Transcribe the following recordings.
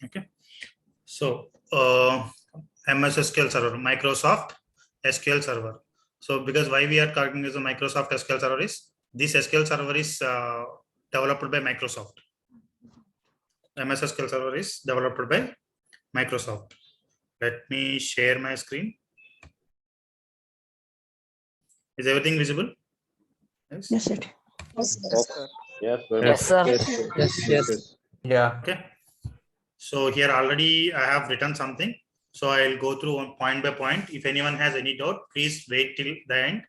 Okay. So MS SQL Server, Microsoft SQL Server. So because why we are talking is a Microsoft SQL Server is this SQL Server is developed by Microsoft. MS SQL Server is developed by Microsoft. Let me share my screen. Is everything visible? Yes. Yes, sir. Yes, Yes, yes, sir. yes. Yeah. Okay. So here already I have written something. So I'll go through one point by point. If anyone has any doubt, please wait till the end.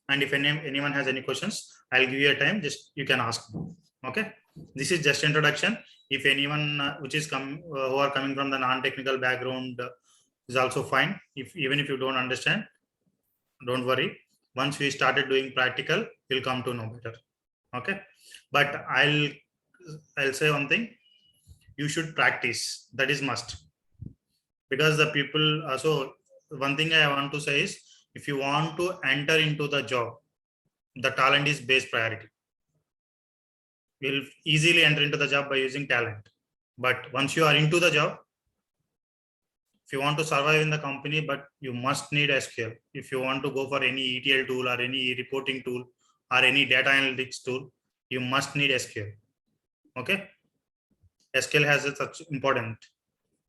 And if anyone has any questions, I'll give you a time. Just you can ask. Okay. This is just introduction. If anyone which is who are coming from the non-technical background is also fine. Even if you don't understand, don't worry. Once we started doing practical, you'll come to know better. Okay. But I'll say one thing. You should practice. That is must. Because the people so one thing I want to say is if you want to enter into the job, the talent is base priority. You'll easily enter into the job by using talent. But once you are into the job, if you want to survive in the company, but you must need SQL. If you want to go for any ETL tool or any reporting tool or any data analytics tool, you must need SQL. Okay. SQL has such important.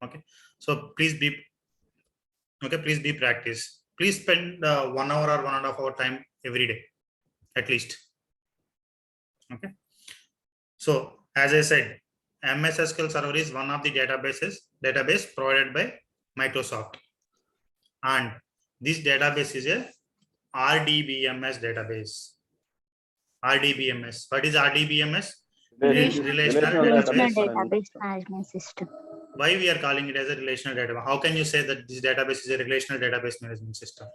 Okay. So please be practice. Please spend 1 hour or 1.5 hour time every day, at least. Okay. So as I said, MS SQL Server is one of the database provided by Microsoft, and this database is a RDBMS database. RDBMS. What is RDBMS? Relational database management system. Why we are calling it as a relational database? How can you say that this database is a relational database management system?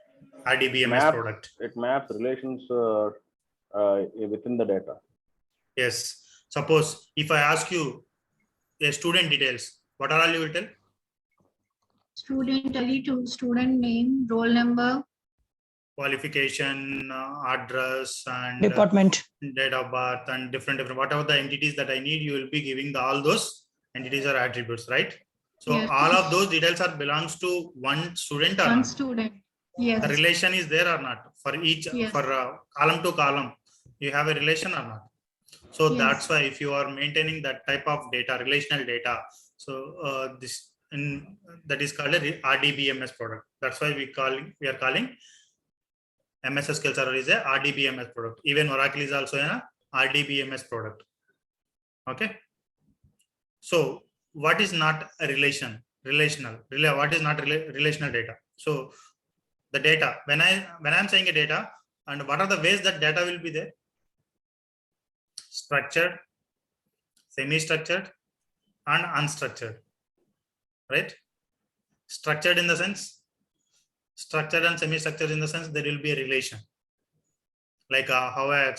RDBMS product. It maps relations within the data. Yes. Suppose if I ask you a student details, what are all you will tell? Student ID, student name, roll number, qualification, address, and Department. Date of birth, and different whatever the entities that I need, you will be giving all those entities or attributes, right? So yes. all of those details are belongs to one student or One not? student. Yes. The relation is there or not for each Yes. for column to column? You have a relation or not? So Yes. that's why if you are maintaining that type of data, relational data, so that is called a RDBMS product. That's why we are calling MS SQL Server is a RDBMS product. Even Oracle is also a RDBMS product. Okay. So what is not a relational? What is not relational data? So the data, when I'm saying a data, and what are the ways that data will be there? Structured, semi-structured, and unstructured. Right? Structured in the sense, structured and semi-structured in the sense there will be a relation. Like how I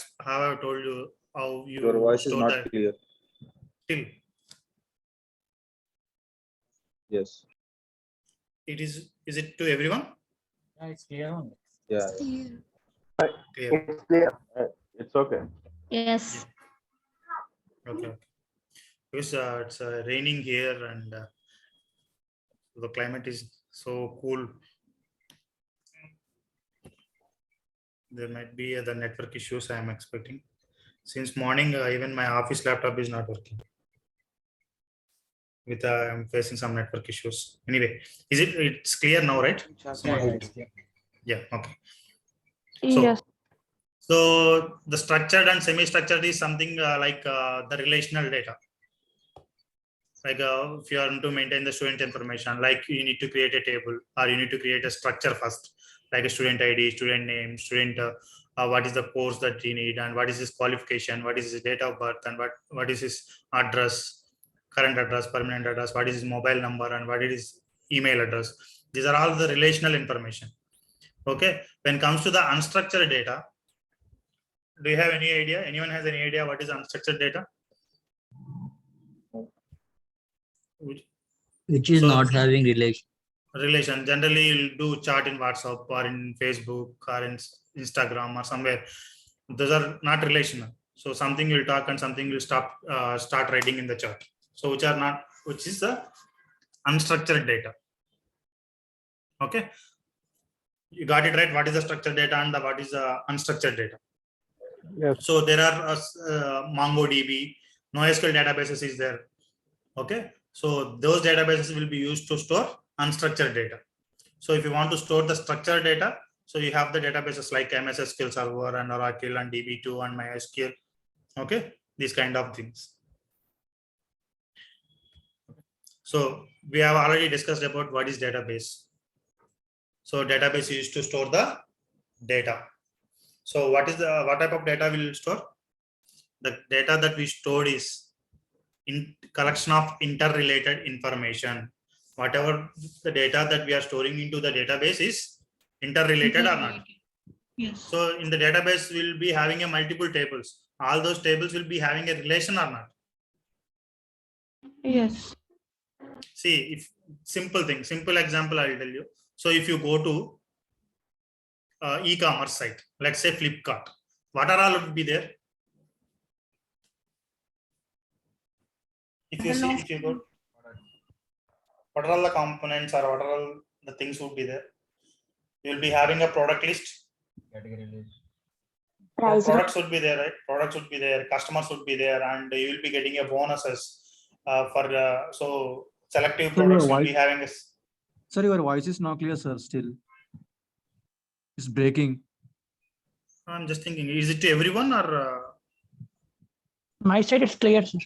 told you how you. Your voice is not clear. Still. Yes. It is. Is it to everyone? Yeah, it's clear. Yeah. Clear. It's clear. It's okay. Yes. Okay. Because it's raining here and the climate is so cool. There might be the network issues I am expecting. Since morning, even my office laptop is not working. I'm facing some network issues. Anyway, it's clear now, right? Yeah. Okay. So, Yes. so the structured and semi-structured is something like the relational data. Like if you are to maintain the student information, like you need to create a table or you need to create a structure first, like a student ID, student name, student, what is the course that you need, and what is his qualification, what is his date of birth, and what is his address, current address, permanent address, what is his mobile number, and what is his email address. These are all the relational information. Okay. When it comes to the unstructured data, do you have any idea? Anyone has any idea what is unstructured data? Which is not having relation. Generally you'll do chat in WhatsApp or in Facebook or in Instagram or somewhere. Those are not relational. So something will talk and something will start writing in the chat. So which is the unstructured data. Okay, you got it right. What is the structured data and what is the unstructured data? Yes. So there are MongoDB, NoSQL databases is there. Okay, so those databases will be used to store unstructured data. So if you want to store the structured data, so you have the databases like MS SQL Server and Oracle and DB2 and MySQL. Okay, these kind of things. So we have already discussed about what is database. So database is used to store the data. So what type of data will store? The data that we stored is in collection of interrelated information. Whatever the data that we are storing into the database is interrelated or not. Yes. So in the database we'll be having a multiple tables. All those tables will be having a relation or not. Yes. See, if simple example I will tell you. So if you go to e-commerce site, let's say Flipkart, what are all would be there? If you see, if you go, what are all the components or what are all the things would be there? You will be having a product list. Price Products would be there, right? Products would be there, customers would be there, and you will be getting a bonuses for so selective Sir, products your will be voice, having a. sir, your voice is not clear, sir. Still, it's breaking. I'm just thinking, is it to everyone or? My side, it's clear, sir.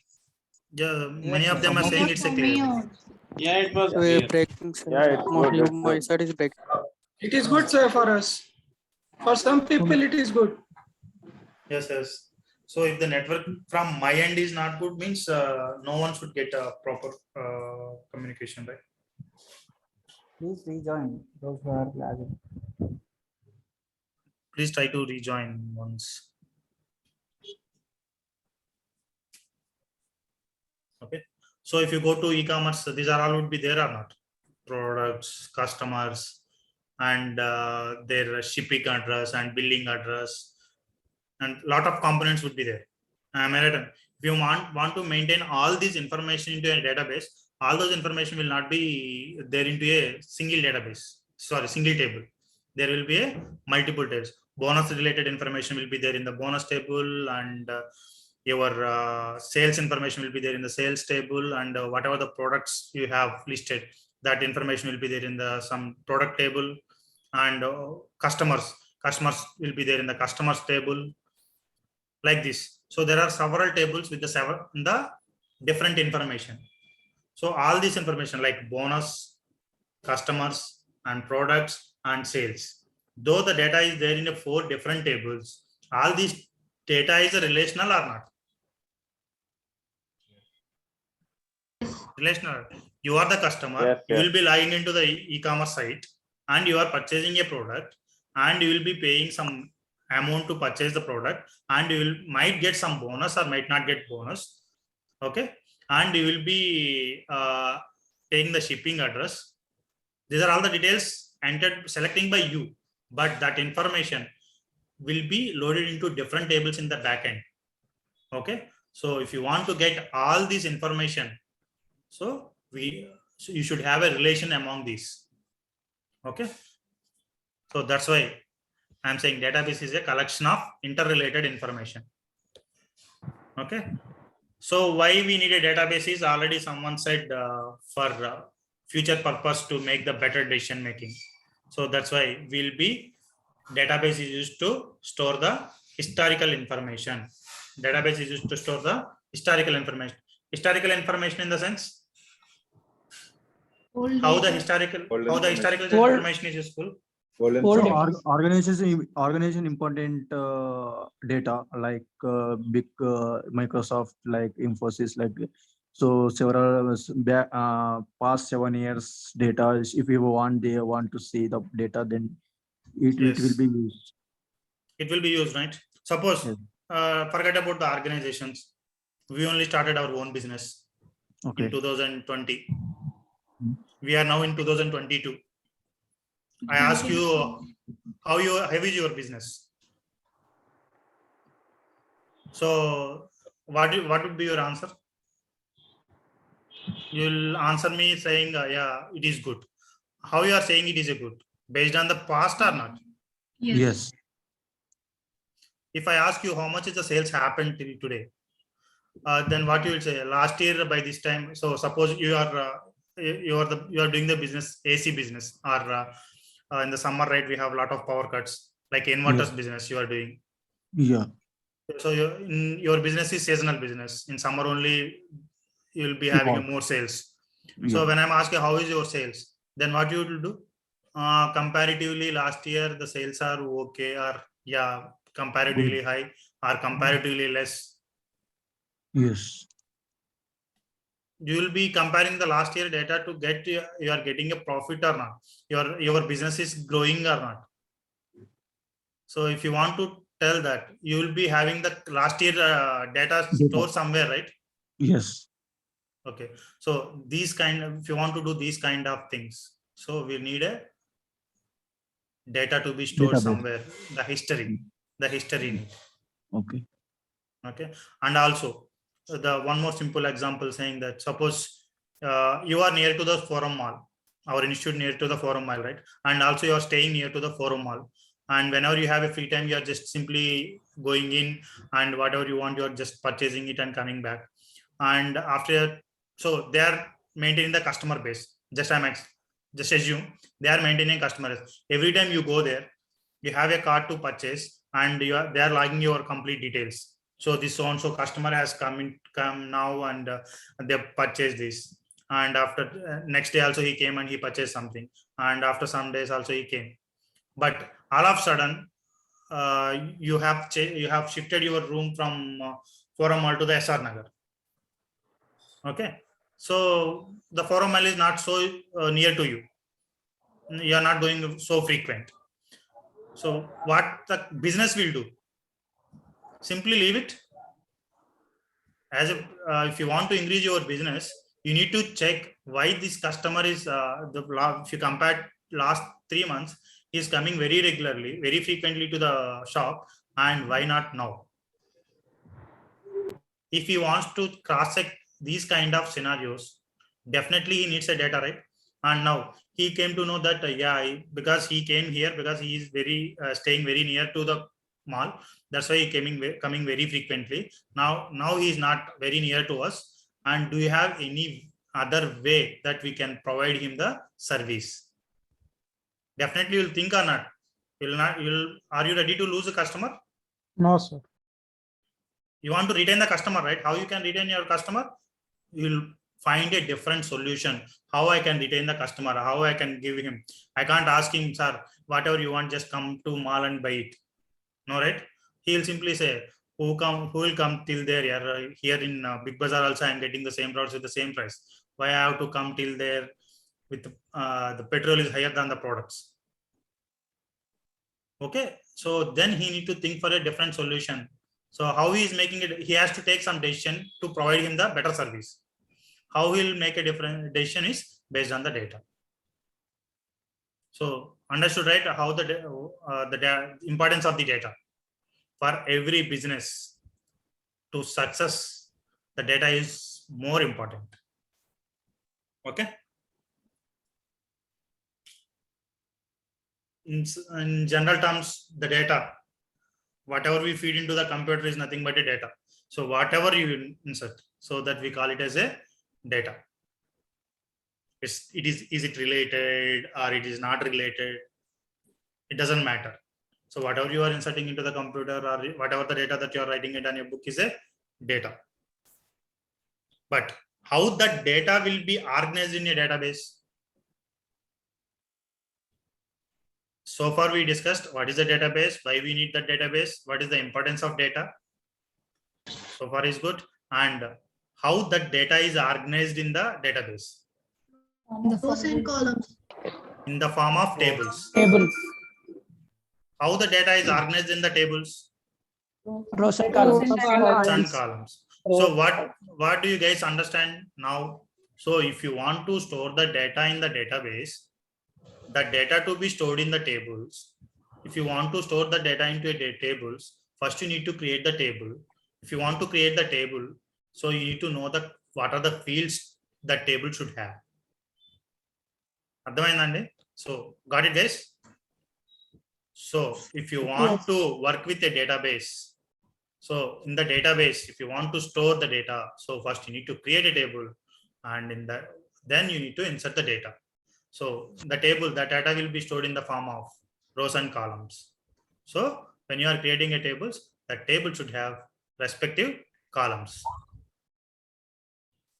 Yeah, many of them are Some of saying Not it's a for clear. me also. Yeah, it was We're clear. breaking, sir. Yeah, it's Mostly good. my side is breaking. It is good, sir, for us. For some people, it is good. Yes, yes. So if the network from my end is not good, means no one should get a proper communication, right? Please rejoin those who are lagging. Please try to rejoin once. Okay. So if you go to e-commerce, these are all would be there or not? Products, customers, and their shipping address and billing address, and lot of components would be there. Am I right? If you want to maintain all these information into a database, all those information will not be there into a single database. Sorry, single table. There will be a multiple tables. Bonus related information will be there in the bonus table, and your sales information will be there in the sales table, and whatever the products you have listed, that information will be there in the some product table, and customers will be there in the customers table, like this. So there are several tables with the different information. So all this information like bonus, customers, and products and sales, though the data is there in the 4 different tables, all this data is a relational or not? Relational. You are the customer. Yes, You yes. will be logging into the e-commerce site and you are purchasing a product, and you will be paying some amount to purchase the product, and you might get some bonus or might not get bonus. Okay, and you will be paying the shipping address. These are all the details entered selecting by you, but that information will be loaded into different tables in the backend. Okay, so if you want to get all this information, so you should have a relation among these. Okay, so that's why I'm saying database is a collection of interrelated information. Okay, so why we need a database is already someone said for future purpose to make the better decision making. So that's why database is used to store the historical information. Database is used to store the historical information. Historical information in the sense Old how the data. historical Old information is useful. Golden Old Star. So organization important data like big Microsoft, like Infosys, like so several past 7 years data. If they want to see the data, then it will Yes. be used. It will be used, right? Suppose Yes. forget about the organizations. We only started our own business Okay. in 2020. Hmm. We are now in 2022. I ask you, how is your business? So what would be your answer? You'll answer me saying, yeah, it is good. How you are saying it is a good? Based on the past or not? Yes. If I ask you how much is the sales happened till today, then what you will say? Last year by this time. So suppose you are doing the business, AC business, or in the summer, right? We have a lot of power cuts, like inverters business you are doing. Yeah. So your business is seasonal business. In summer only, you will be having more sales. So Yeah. when I'm asking how is your sales, then what you will do? Comparatively, last year the sales are okay, or yeah, comparatively high, or comparatively less. Yes. You will be comparing the last year data to get you are getting a profit or not. Your business is growing or not. So if you want to tell that, you will be having the last year data stored somewhere, right? Yes. Okay. So these kind of, if you want to do these kind of things, so we need a data to be stored Database. somewhere. The history in it. Okay. Okay. And also the one more simple example saying that suppose you are near to the forum mall, our institute near to the forum mall, right? And also you are staying near to the forum mall, and whenever you have a free time, you are just simply going in, and whatever you want, you are just purchasing it and coming back. And after, so they are maintaining the customer base. Just assume they are maintaining customer base. Every time you go there, you have a card to purchase, and they are logging your complete details. So this so and so customer has come now, and they purchased this. And after next day also he came and he purchased something, and after some days also he came. But all of a sudden, you have shifted your room from Forum Mall to the SR Nagar. Okay, so the Forum Mall is not so near to you. You are not going so frequent. So what the business will do? Simply leave it. As if you want to increase your business, you need to check why this customer is if you compare last 3 months, he is coming very regularly, very frequently to the shop, and why not now? If he wants to cross check these kind of scenarios, definitely he needs a data, right? And now he came to know that because he came here because he is very staying very near to the mall, that's why he coming very frequently. Now he is not very near to us, and do you have any other way that we can provide him the service? Definitely you'll think or not. Are you ready to lose a customer? No, sir. You want to retain the customer, right? How you can retain your customer? You'll find a different solution. How I can retain the customer, how I can give him. I can't ask him, sir, whatever you want, just come to mall and buy it. No, right? He'll simply say, who will come till there? Here in Big Bazaar also I'm getting the same products with the same price. Why I have to come till there with the petrol is higher than the products? Okay, so then he need to think for a different solution. So how he is making it, he has to take some decision to provide him the better service. How he'll make a different decision is based on the data. So understood, right? How the importance of the data for every business to success, the data is more important. Okay. In general terms, the data, whatever we feed into the computer is nothing but a data. So whatever you insert, so that we call it as a data. Is it related or it is not related? It doesn't matter. So whatever you are inserting into the computer or whatever the data that you are writing it on your book is a data. But how that data will be organized in a database? So far we discussed what is the database, why we need the database, what is the importance of data. So far is good. And how that data is organized in the database? Rows and columns. In the form of tables. Table. How the data is organized in the tables? Rows and columns. And columns. So what do you guys understand now? So if you want to store the data in the database, the data to be stored in the tables. If you want to store the data into tables, first you need to create the table. If you want to create the table, so you need to know what are the fields that table should have. అర్థమైందండి? So got it, guys? So if you want to work with a database, so in the database, if you want to store the data, so first you need to create a table, and in that, then you need to insert the data. So the table, that data will be stored in the form of rows and columns. So when you are creating a tables, that table should have respective columns.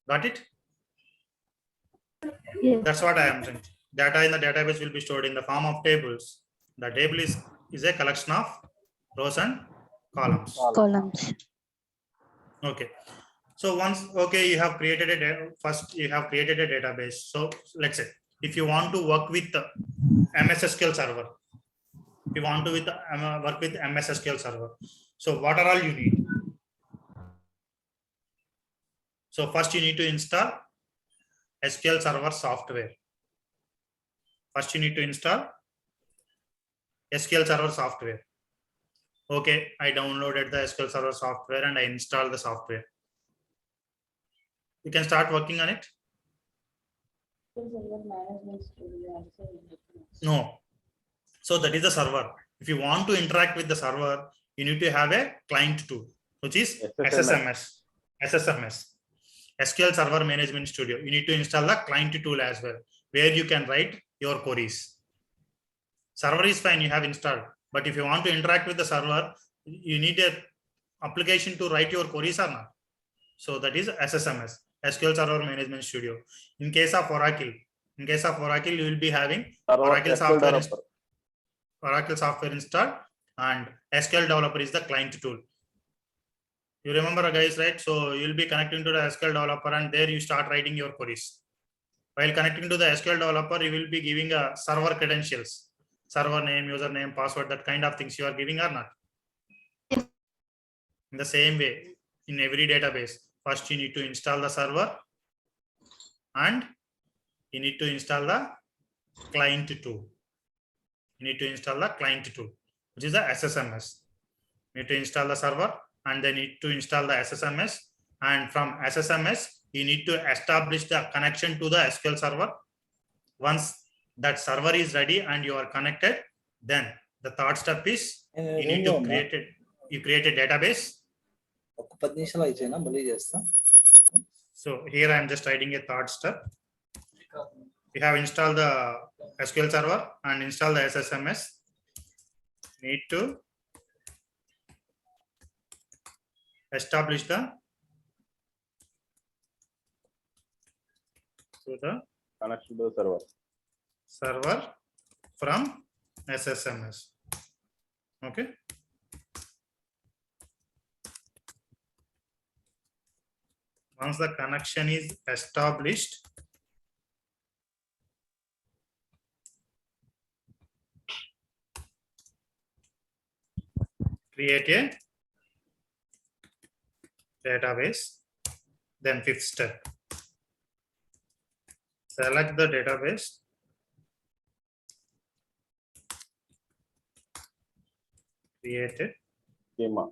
Got it? Yes. That's what I am saying. Data in the database will be stored in the form of tables. The table is a collection of rows and columns. Columns. Okay. So once, okay, you have created first you have created a database. So let's say if you want to work with the MS SQL server, if you want to work with MS SQL server, so what are all you need? So first you need to install SQL server software. First you need to install SQL server software. Okay, I downloaded the SQL server software and I installed the software. You can start working on it. No. So that is the server. If you want to interact with the server, you need to have a client tool, which is SSMS. SQL Server Management Studio. You need to install the client tool as well, where you can write your queries. Server is fine, you have installed. But if you want to interact with the server, you need a application to write your queries or not. So that is SSMS, SQL Server Management Studio. In case of Oracle, you will be having Oracle software installed, and SQL Developer is the client tool. You remember, guys, right? So you'll be connecting to the SQL Developer, and there you start writing your queries. While connecting to the SQL Developer, you will be giving a server credentials, server name, username, password, that kind of things you are giving or not. In the same way, in every database, first you need to install the server, and you need to install the client tool. You need to install the client tool, which is the SSMS. You need to install the server, and then need to install the SSMS. And from SSMS, you need to establish the connection to the SQL server. Once that server is ready and you are connected, then the third step is you need to create a database. So here I am just writing a third step. You have installed the SQL server and install the SSMS. Need to establish the connection to the server from SSMS. Okay. Once the connection is established, create a database. Then fifth step, select the database, create it, schema,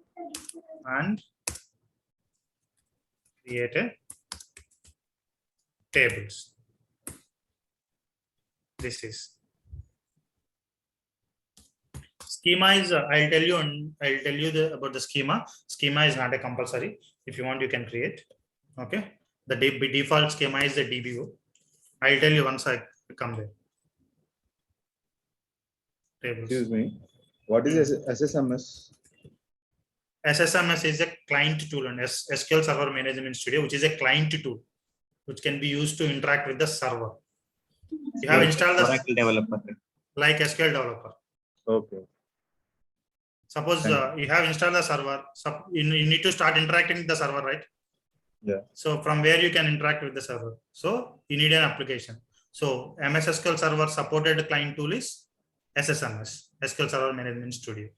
and create a tables. This is schema is I'll tell you about the schema. Schema is not a compulsory. If you want, you can create. Okay, the default schema is the DBO. I'll tell you once I come there. Tables. Excuse me, what is SSMS? SSMS is a client tool, and SQL Server Management Studio, which is a client tool which can be used to interact with the server. You have installed the Oracle developer, like SQL Developer. Okay. Suppose you have installed the server, you need to start interacting with the server, right? Yeah. So from where you can interact with the server? So you need an application. So MS SQL Server supported client tool is SSMS, SQL Server Management Studio.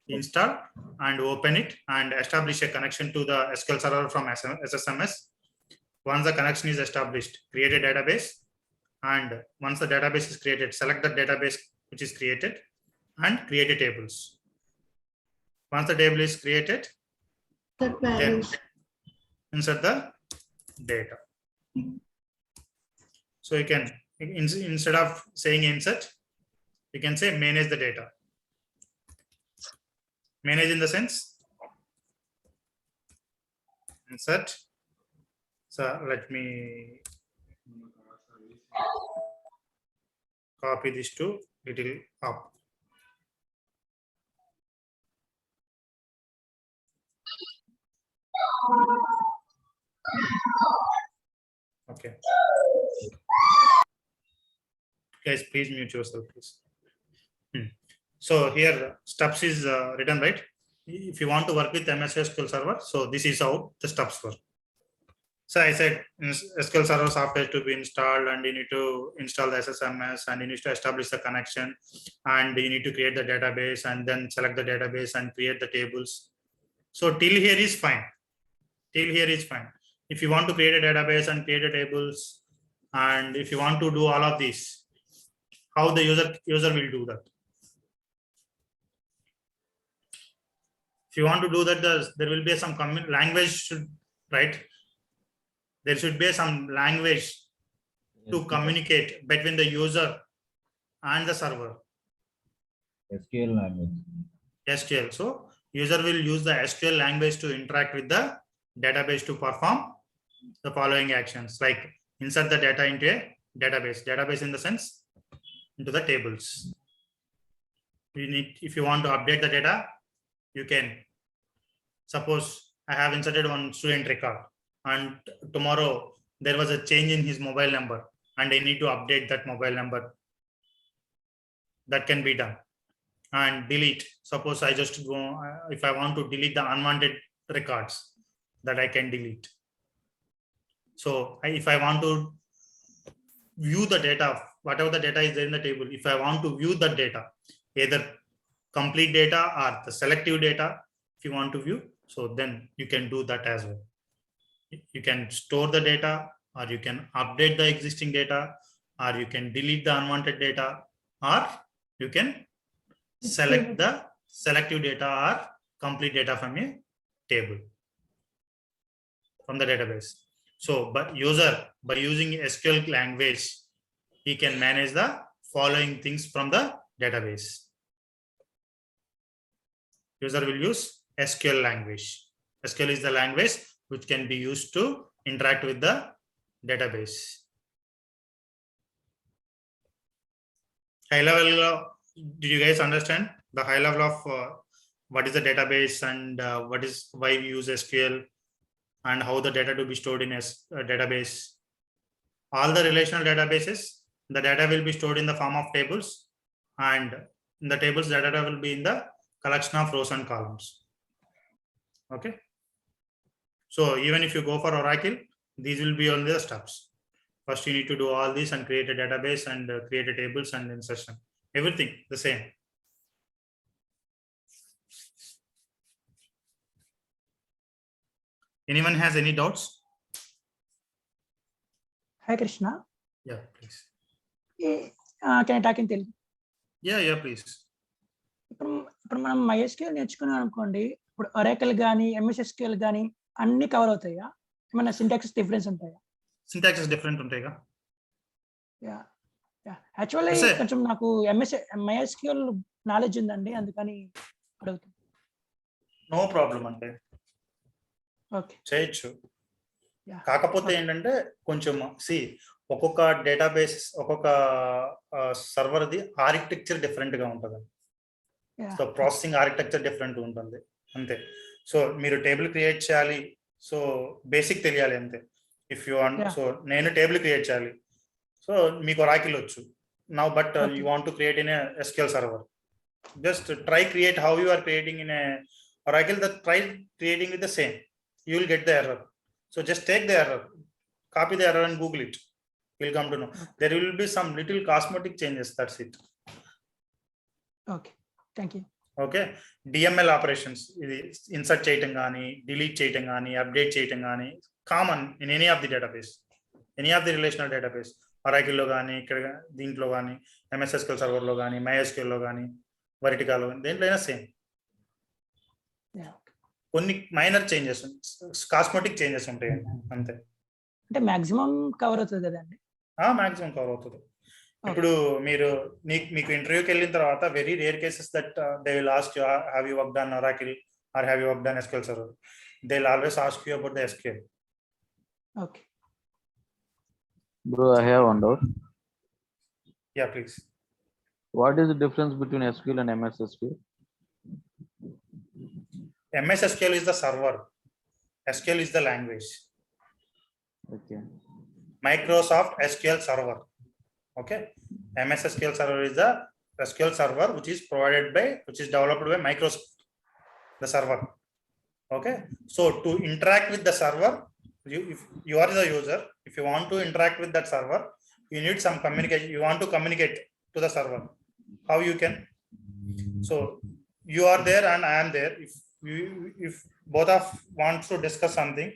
Install and open it and establish a connection to the SQL Server from SSMS. Once the connection is established, create a database. And once the database is created, select the database which is created and create a tables. Once the table is created, then insert the data. So you can, instead of saying insert, you can say manage the data. Manage in the sense, insert. So let me copy this to little up. Okay. Guys, please mute yourself, please. So here steps is written, right? If you want to work with MS SQL Server, so this is how the steps work. So I said SQL Server software to be installed, and you need to install the SSMS, and you need to establish the connection, and you need to create the database, and then select the database and create the tables. So till here is fine. Till here is fine. If you want to create a database and create a tables, and if you want to do all of this, how the user will do that? If you want to do that, there will be some language should, right? There should be some language to communicate between the user and the server. SQL language. SQL. So user will use the SQL language to interact with the database to perform the following actions, like insert the data into a database. Database in the sense into the tables. You need, if you want to update the data, you can. Suppose I have inserted one student record, and tomorrow there was a change in his mobile number, and I need to update that mobile number. That can be done. And delete. Suppose I just go, if I want to delete the unwanted records, that I can delete. So if I want to view the data, whatever the data is there in the table, if I want to view the data, either complete data or the selective data, if you want to view, so then you can do that as well. You can store the data, or you can update the existing data, or you can delete the unwanted data, or you can select the selective data or complete data from a table, from the database. So but user, by using SQL language, he can manage the following things from the database. User will use SQL language. SQL is the language which can be used to interact with the database. High level, did you guys understand the high level of what is the database, and what is, why we use SQL, and how the data to be stored in a database? All the relational databases, the data will be stored in the form of tables, and in the tables, the data will be in the collection of rows and columns. Okay. So even if you go for Oracle, these will be only the steps. First, you need to do all this and create a database and create a tables and insertion. Everything the same. Anyone has any doubts? Hi Krishna. Yeah, please. Can I talk in Telugu? Yeah, please. ఇప్పుడు మనం MySQL నేర్చుకున్నాం అనుకోండి, ఇప్పుడు Oracle కానీ MS SQL కానీ అన్ని cover అవుతాయా? ఏమైనా సింటాక్స్ డిఫరెన్స్ ఉంటాయా? సింటాక్సెస్ డిఫరెంట్ ఉంటాయిగా. యాక్చువల్లీ కొంచెం నాకు MySQL నాలెడ్జ్ ఉందండి, అందుకని అడుగుతాను. నో ప్రాబ్లం అంటే ఓకే, చేయొచ్చు. కాకపోతే ఏంటంటే కొంచెం ఒక్కొక్క డేటాబేస్, ఒక్కొక్క సర్వర్ది ఆర్కిటెక్చర్ డిఫరెంట్ గా ఉంటుంది. సో ప్రాసెసింగ్ ఆర్కిటెక్చర్ డిఫరెంట్ ఉంటుంది అంతే. సో మీరు టేబుల్ క్రియేట్ చేయాలి, సో బేసిక్ తెలియాలి అంతే. ఇఫ్ యూ వాంట్, సో నేను టేబుల్ క్రియేట్ చేయాలి, సో మీకు Oracle వచ్చు now, but you want to create in a SQL server, just try create how you are creating in a Oracle, that try creating with the same, you will get the error. So just take the error, copy the error and Google it, you'll come to know. There will be some little cosmetic changes, that's it. Okay, thank you. Okay, DML operations, insert చేయటం కానీ, delete చేయటం కానీ, update చేయటం కానీ common in any of the database, any of the relational database. Oracleలో కానీ, ఇక్కడ దీంట్లో కానీ, MS SQL సర్వర్లో కానీ, MySQLలో కానీ, వర్టికాలో కానీ, దేంట్లో అయినా సేమ్. కొన్ని మైనర్ చేంజెస్, కాస్మెటిక్ చేంజెస్ ఉంటాయి అంతే. అంటే మాక్సిమం కవర్ అవుతుంది కదండి. మాక్సిమం కవర్ అవుతుంది. ఇప్పుడు మీరు మీకు ఇంటర్వ్యూకి వెళ్ళిన తర్వాత very rare cases that they will ask you have you worked on Oracle or have you worked on SQL Server. They'll always ask you about the SQL. Okay. Bro, I have one doubt. Yeah, please. What is the difference between SQL and MS SQL? MS SQL is the server. SQL is the language. Okay. Microsoft SQL Server. Okay. MS SQL Server is the SQL Server which is developed by Microsoft, the server. Okay. So to interact with the server, if you are the user, if you want to interact with that server, you need some communication. You want to communicate to the server. How you can? So you are there and I am there. If both of wants to discuss something,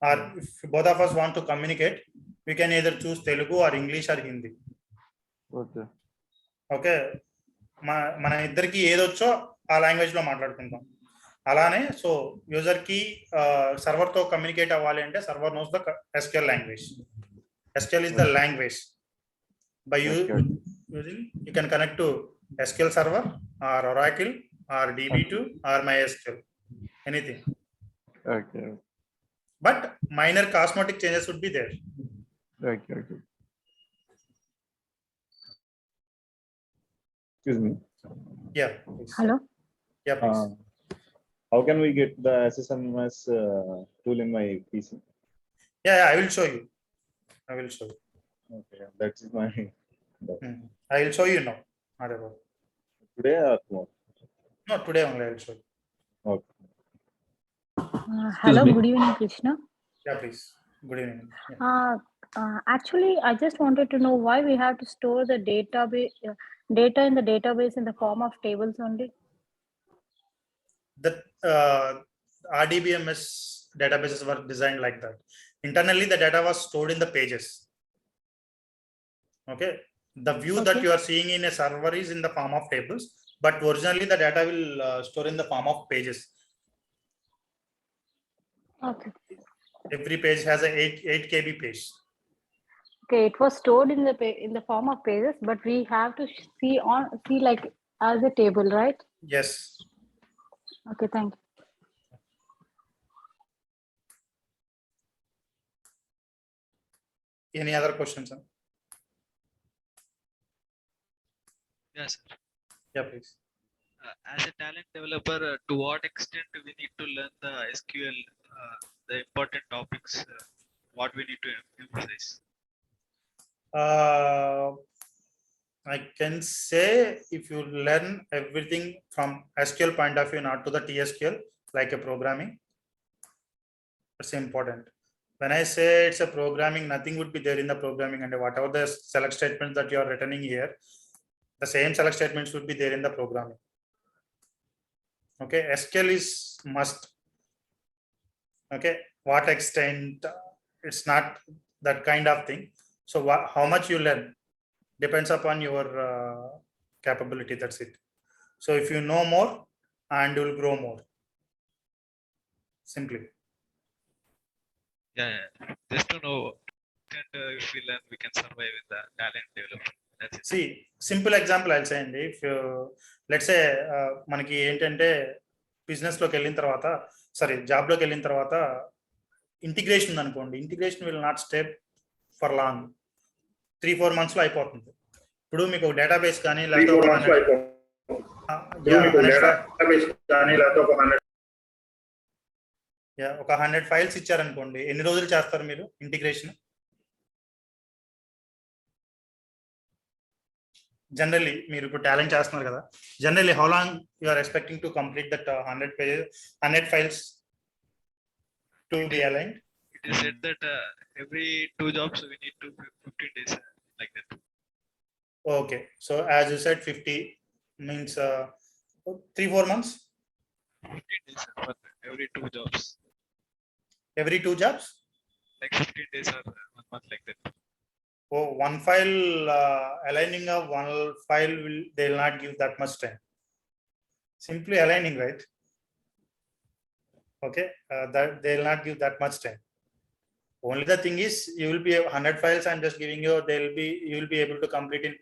or if both of us want to communicate, we can either choose Telugu or English or Hindi. Okay. Okay. మన ఇద్దరికి ఏదొచ్చో ఆ language లో మాట్లాడుకుంటాం. అలానే so user కి server తో communicate అవ్వాలి అంటే server knows the SQL language. SQL is the language. By using, you can connect to SQL Server or Oracle or DB2 or MySQL, anything. Okay. But minor cosmetic changes would be there. Okay. Excuse me. Yeah. Please. Hello. Yeah, please. How can we get the SSMS tool in my PC? Yeah, I will show you. Okay, that is my. I will show you now. Today or tomorrow? No, today only I will show you. Okay. Hello, good evening, Krishna. Yeah, please. Good evening. Yeah. Actually, I just wanted to know why we have to store the data in the database in the form of tables only. The RDBMS databases were designed like that. Internally, the data was stored in the pages. Okay. The view that you are seeing in a server is in the form of tables, but originally the data will store in the form of pages. Okay. Every page has a 8 KB page. Okay, it was stored in the form of pages, but we have to see like as a table, right? Yes. Okay, thank you. Any other questions? Sir? Yes, sir. Yeah, please. As a talent developer, to what extent we need to learn the SQL, the important topics, what we need to emphasize? I can say if you learn everything from SQL point of view, not to the TSQL, like a programming, it's important. When I say it's a programming, nothing would be there in the programming, and whatever the select statements that you are returning here, the same select statements would be there in the programming. Okay, SQL is must. Okay, what extent, it's not that kind of thing. So how much you learn depends upon your capability. That's it. So if you know more, and you will grow more. Simply. Yeah. Just to know, and if we learn, we can survive in the talent development. That's it. See, simple example I'll say, and if you, let's say మనకి ఏంటంటే business లోకి వెళ్ళిన తర్వాత job లోకి వెళ్ళిన తర్వాత integration ఉంది అనుకోండి, integration will not stay for long, 3-4 months లో అయిపోతుంది. ఇప్పుడు మీకు ఒక డేటాబేస్ కానీ లేకపోతే ఒక 100 ఫైల్స్ ఇచ్చారనుకోండి, ఎన్ని రోజులు చేస్తారు మీరు ఇంటిగ్రేషన్? జనరల్లీ మీరు ఇప్పుడు టాలెంట్ చేస్తున్నారు కదా, generally how long you are expecting to complete that 100 files to be aligned? It is said that every 2 jobs we need to 15 days, like that. Okay, so as you said 50 means 3-4 months? 15 days for every 2 jobs. Every 2 jobs? Like 15 days or 1 month, like that. Oh, one file, aligning of one file they will not give that much time. Simply aligning, right? Okay, that they will not give that much time. Only the thing is, you will be 100 files. I'm just giving you. You will be able to complete in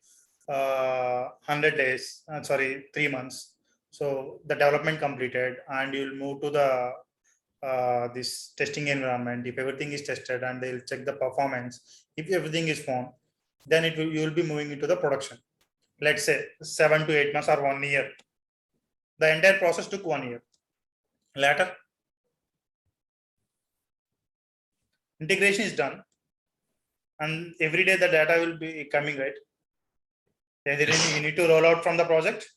100 days. 3 months. So the development completed, and you'll move to the this testing environment. If everything is tested, and they'll check the performance. If everything is found, then you will be moving into the production. Let's say 7 to 8 months or 1 year. The entire process took 1 year. Later, integration is done, and every day the data will be coming, right? Then you need to roll out from the project.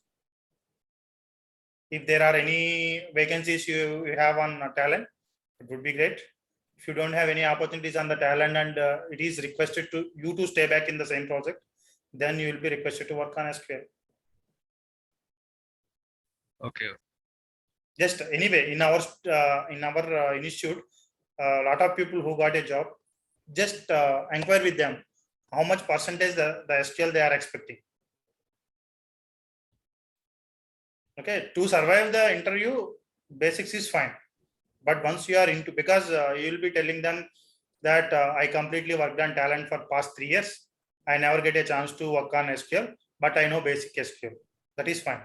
If there are any vacancies you have on talent, it would be great. If you don't have any opportunities on the talent, and it is requested to you to stay back in the same project, then you will be requested to work on SQL. Okay. Just anyway, in our institute, a lot of people who got a job, just inquire with them how much percentage the SQL they are expecting. Okay, to survive the interview, basics is fine. But once you are into, because you will be telling them that I completely worked on talent for past 3 years. I never get a chance to work on SQL, but I know basic SQL. That is fine.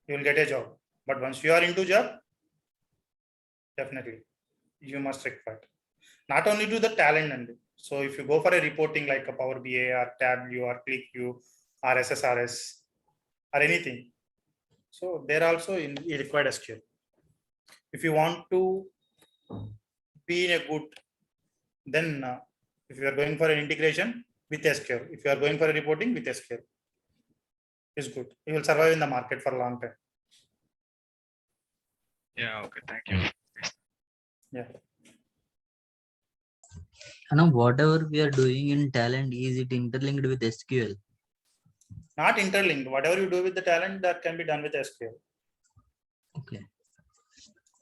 You will get a job. But once you are into job, definitely you must require. Not only to the talent. So if you go for a reporting like a Power BI or Tableau or ClickView or SSRS or anything, so there also in required SQL. If you want to be in a good, then if you are going for an integration with SQL, if you are going for a reporting with SQL, is good. You will survive in the market for a long time. Yeah. Okay. Thank you. Yeah. Now, whatever we are doing in talent, is it interlinked with SQL? Not interlinked. Whatever you do with the talent, that can be done with SQL. Okay.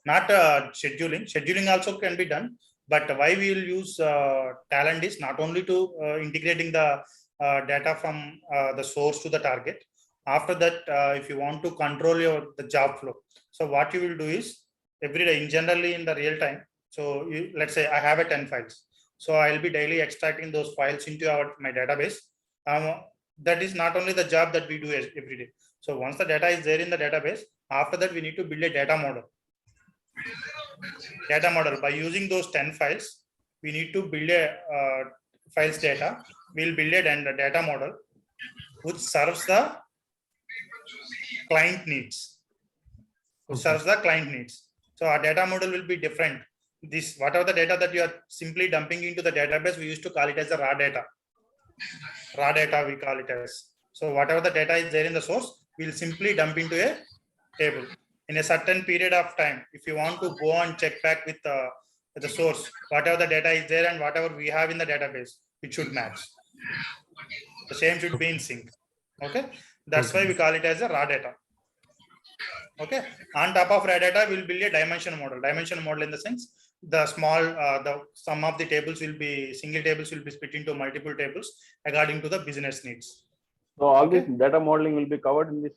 Not scheduling. Scheduling also can be done. But why we will use talent is not only to integrating the data from the source to the target. After that, if you want to control the job flow, so what you will do is every day, generally in the real time. So let's say I have a 10 files. So I'll be daily extracting those files into my database. That is not only the job that we do every day. So once the data is there in the database, after that we need to build a data model. Data model, by using those 10 files, we need to build a files data. We'll build a data model which serves the client needs. Serves the client needs. So our data model will be different. This, whatever the data that you are simply dumping into the database, we used to call it as the raw data. Raw data we call it as. So whatever the data is there in the source, we'll simply dump into a table. In a certain period of time, if you want to go and check back with the source, whatever the data is there and whatever we have in the database, it should match. The same should be in sync. Okay, that's why we call it as a raw data. Okay, on top of raw data, we'll build a dimension model. Dimension model in the sense, the sum of the tables will be, single tables will be split into multiple tables according to the business needs. So all this data modeling will be covered in this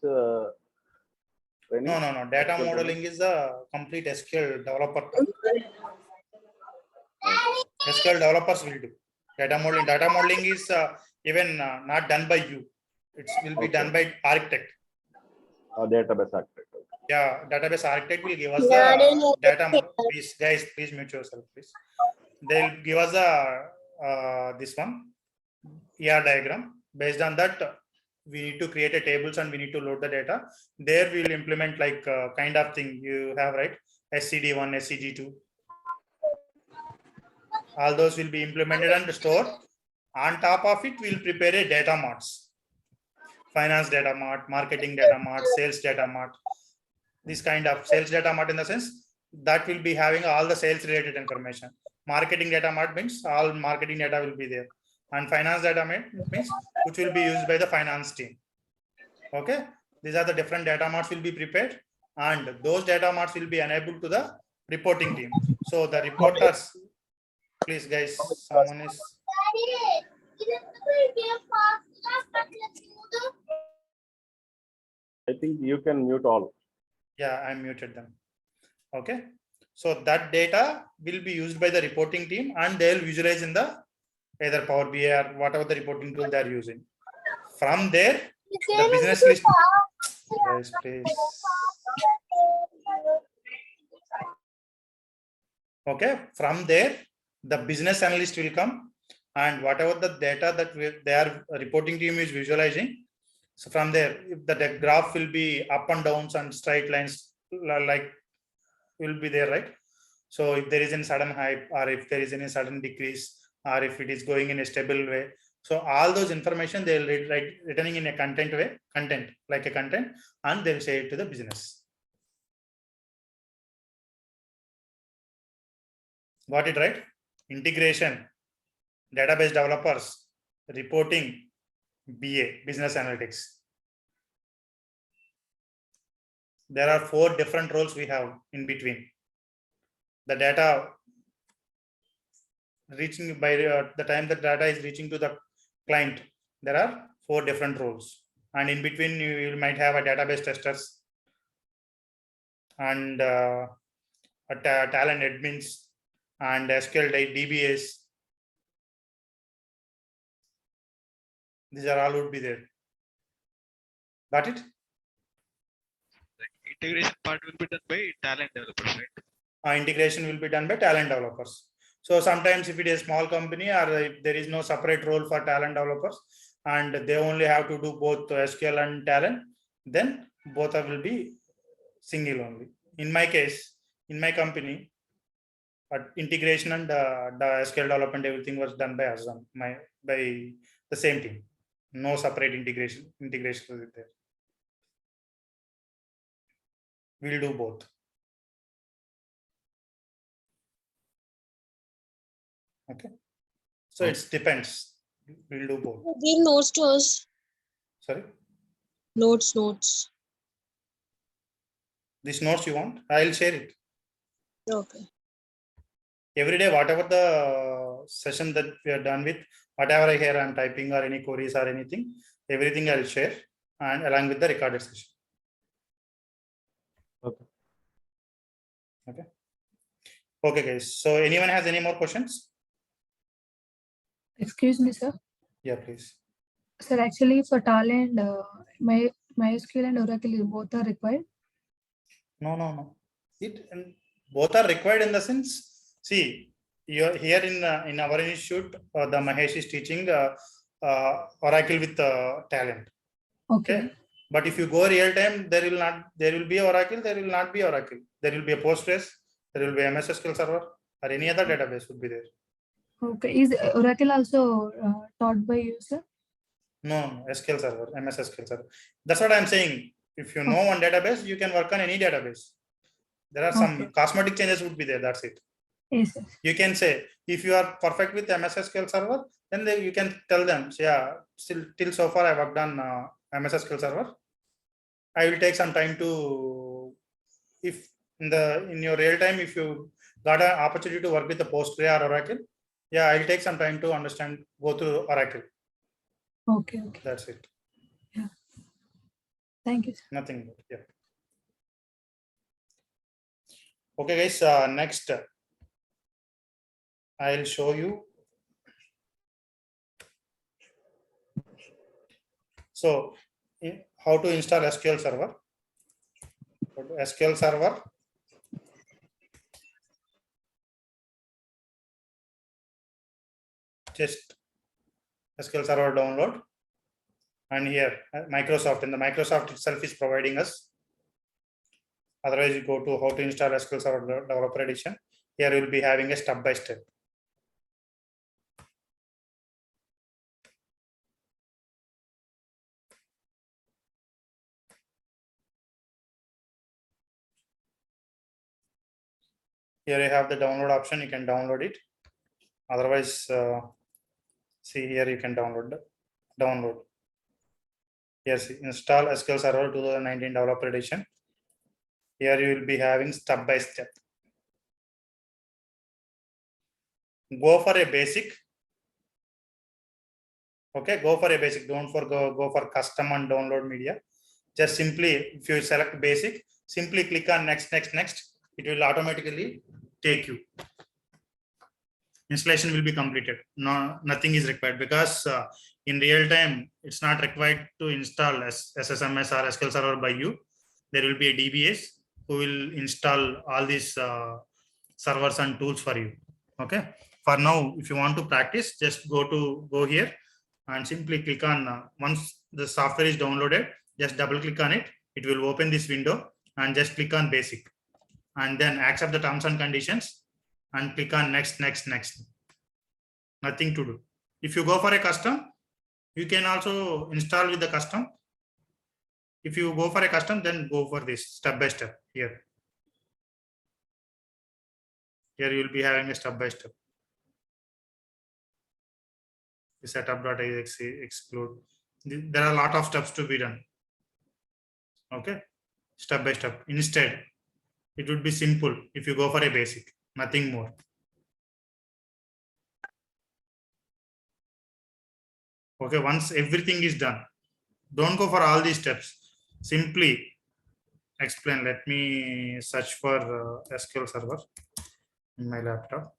training? No. Data modeling is a complete SQL developer. SQL developers will do. Data modeling. Data modeling is even not done by you. It will be done by architect. Database architect. Yeah, database architect will give us the data model. Please, guys, please mute yourself, please. They'll give us this one, ER diagram. Based on that, we need to create a tables and we need to load the data. There we will implement like kind of thing you have, right? SCD1, SCD2. All those will be implemented and stored. On top of it, we'll prepare a data marts. Finance data mart, marketing data mart, sales data mart. This kind of sales data mart in the sense that will be having all the sales related information. Marketing data mart means all marketing data will be there. And finance data mart means which will be used by the finance team. Okay, these are the different data marts will be prepared, and those data marts will be enabled to the reporting team. So the reporters, please guys, someone is. I think you can mute all. Yeah, I muted them. Okay. So that data will be used by the reporting team and they'll visualize in the either Power BI or whatever the reporting tool they are using. From there, the business list. Guys, please. Okay, from there, the business analyst will come and whatever the data that their reporting team is visualizing. So from there, if the graph will be up and downs and straight lines like will be there, right? So if there is any sudden hype or if there is any sudden decrease or if it is going in a stable way. So all those information they will writing in a content and they will say it to the business. Got it right? Integration, database developers, reporting, BA, business analytics. There are 4 different roles we have in between. The data reaching by the time the data is reaching to the client, there are 4 different roles. And in between, you might have a database testers and a talent admins and SQL DBAs. These are all would be there. Got it? The integration part will be done by talent developers, right? Integration will be done by talent developers. So sometimes if it is a small company or if there is no separate role for talent developers and they only have to do both SQL and talent, then both will be single only. In my case, in my company, integration and the SQL development, everything was done by us, by the same team. No separate integration is there. We'll do both. Okay. So it depends. We'll do both. Give notes to us. Sorry? Notes. These notes you want? I'll share it. Okay. Every day, whatever the session that we are done with, whatever I hear I'm typing or any queries or anything, everything I'll share and along with the recorded session. Okay. Okay, guys. So anyone has any more questions? Excuse me, sir. Yeah, please. Sir, actually for talent, MySQL and Oracle both are required. No. Both are required in the sense. See, you're here in our institute. The Mahesh is teaching Oracle with talent. Okay. But if you go real time, there will be Oracle. There will not be Oracle. There will be a Postgres. There will be MS SQL Server or any other database would be there. Okay. Is Oracle also taught by you, sir? No, SQL Server, MS SQL Server. That's what I'm saying. If you know one database, you can work on any database. There are some cosmetic changes would be there. That's it. Yes, sir. You can say, if you are perfect with MS SQL Server, then you can tell them, yeah, till so far I worked on MS SQL Server. I will take some time to, if in your real time, if you got an opportunity to work with the Postgres or Oracle, yeah, I'll take some time to understand, go through Oracle. Okay. That's it. Yeah. Thank you, sir. Nothing more. Yeah. Okay, guys. Next, I'll show you. So, how to install SQL Server. Go to SQL Server. Just SQL Server download. And here, Microsoft, and the Microsoft itself is providing us. Otherwise, you go to how to install SQL Server Developer Edition. Here you will be having a step-by-step. Here you have the download option. You can download it. Otherwise, see here you can download. Yes, install SQL Server 2019 Developer Edition. Here you will be having step-by-step. Go for a basic. Okay, go for a basic. Don't go for custom and download media. Just simply, if you select basic, simply click on next. it will automatically take you. Installation will be completed. No, nothing is required because in real time, it's not required to install SSMS or SQL Server by you. There will be a DBS who will install all these servers and tools for you. Okay. For now, if you want to practice, just go here and simply click on once the software is downloaded, just double click on it. It will open this window and just click on basic and then accept the terms and conditions and click on next. Nothing to do. If you go for a custom, you can also install with the custom. If you go for a custom, then go for this step by step here. Here you will be having a step by step. The setup.exe exclude. There are a lot of steps to be done. Okay, step by step. Instead, it would be simple if you go for a basic, nothing more. Okay, once everything is done, don't go for all these steps. Simply explain. Let me search for SQL Server in my laptop.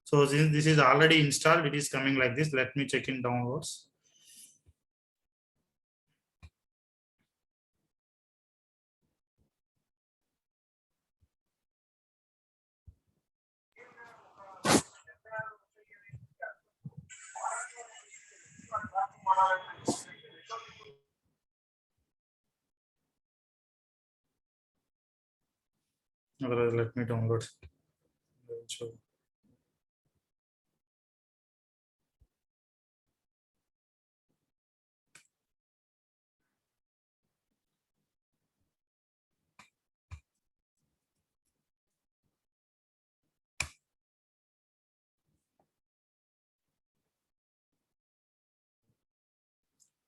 So since this is already installed, it is coming like this. Let me check in downloads. Otherwise, let me download.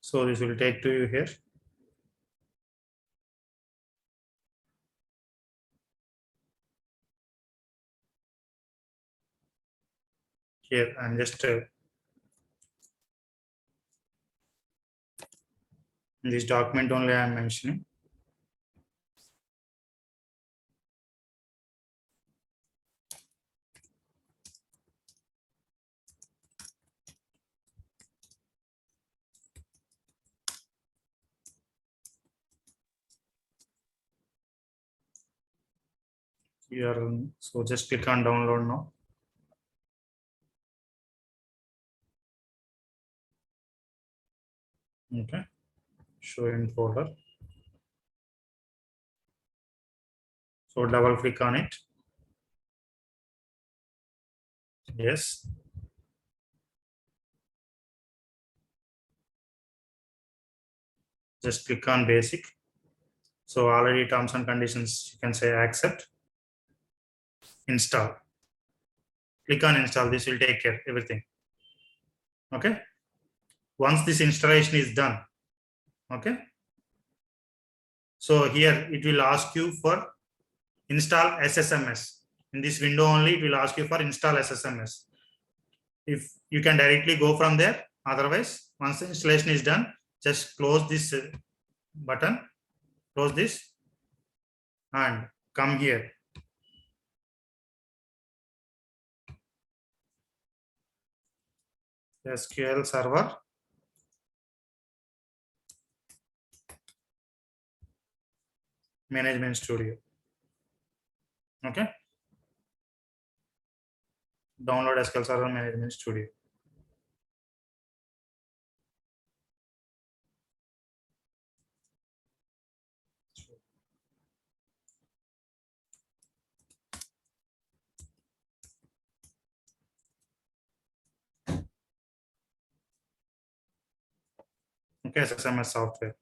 So this will take to you here. Here I'm just in this document only I am mentioning. Here, so just click on download now. Okay, show in folder. So double click on it. Yes. Just click on basic. So already terms and conditions, you can say accept. Install. Click on install. This will take care everything. Okay. Once this installation is done, okay. So here it will ask you for install SSMS. In this window only, it will ask you for install SSMS. If you can directly go from there, otherwise, once the installation is done, just close this button, close this, and come here. SQL Server. Management Studio. Okay. Download SQL Server Management Studio. Okay, SSMS software.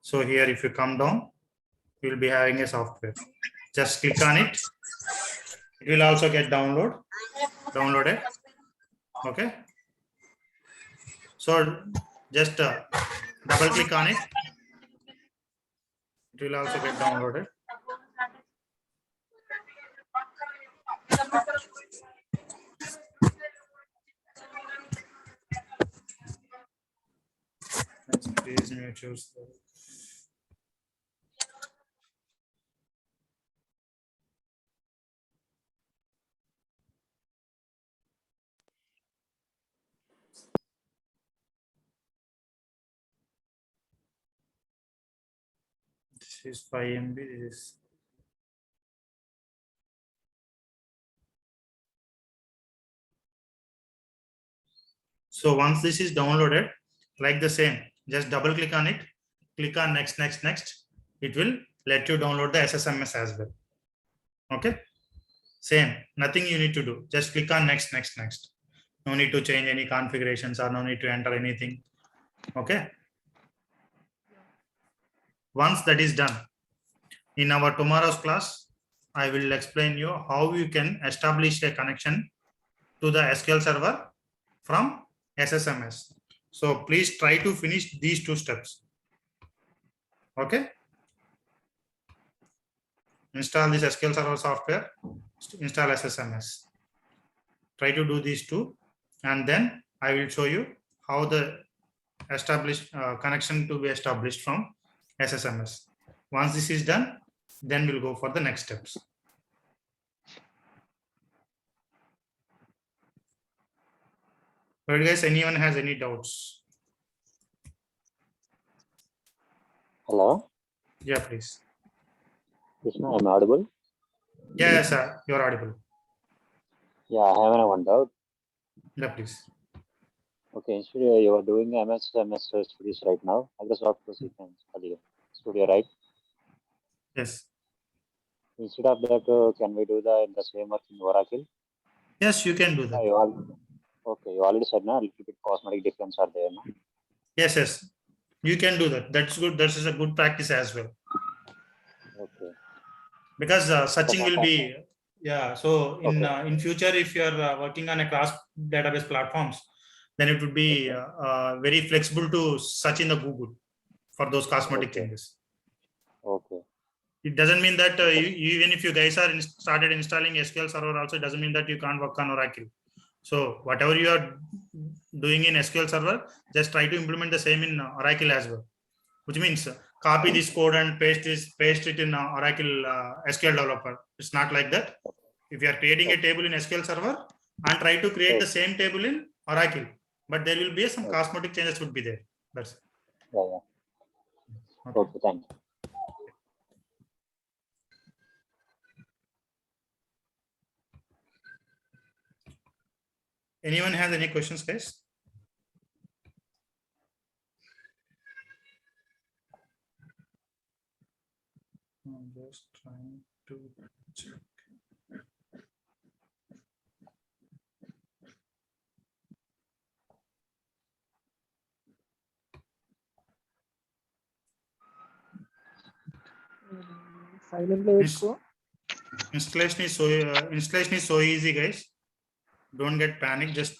So here, if you come down, you will be having a software. Just click on it. It will also get downloaded. Okay. So just double click on it. It will also get downloaded. Please mute yourself. This is 5 MB. This is so once this is downloaded, like the same, just double click on it, click on next. It will let you download the SSMS as well. Okay, same, nothing you need to do, just click on next. No need to change any configurations or no need to enter anything. Okay, once that is done, in our tomorrow's class, I will explain you how you can establish a connection to the SQL server from SSMS. So please try to finish these 2 steps. Okay. Install this SQL server software, install SSMS. Try to do these 2, and then I will show you how the established connection to be established from SSMS. Once this is done, then we'll go for the next steps. But guys, anyone has any doubts? Hello? Yeah, please. Krishna, I'm audible? Yes, sir. You're audible. Yeah, I have one doubt. Yeah, please. Okay, Studio, you are doing MS studies right now. Microsoft Studio, right? Yes. Instead of that, can we do the same work in Oracle? Yes, you can do that. Okay, you already said now, a little bit cosmetic difference are there. No? Yes. You can do that. That's good. That is a good practice as well. Okay. Because searching will be, yeah. So in future, if you are working on a cross database platforms, then it would be very flexible to search in the Google for those cosmetic changes. Okay. It doesn't mean that even if you guys are started installing SQL Server also, it doesn't mean that you can't work on Oracle. So whatever you are doing in SQL Server, just try to implement the same in Oracle as well. Which means copy this code and paste it in Oracle SQL Developer. It's not like that. If you are creating a table in SQL Server, and try to create the same table in Oracle, but there will be some cosmetic changes would be there. That's it. Yeah. Okay, thank you. Anyone has any questions, guys? I'm just trying to check. Installation is so easy, guys. Don't get panic. Just